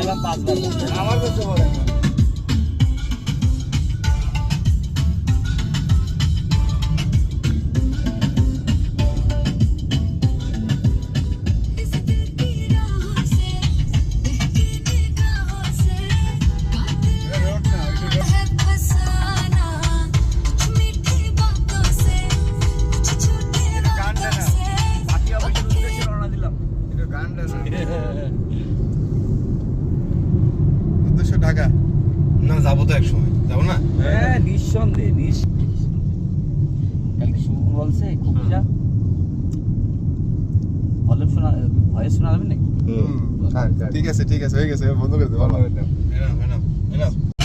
গেলাম 5 বার। আমার কাছে বলে ঢাকা না যাবো তো এক সময় যাবো না হ্যাঁ নিঃসন্দেহে কালকে শুভ বলছে খুব যা বলে শোনা ভয়েস শোনা যাবে নাকি ঠিক আছে হয়ে গেছে বন্ধ করে দাও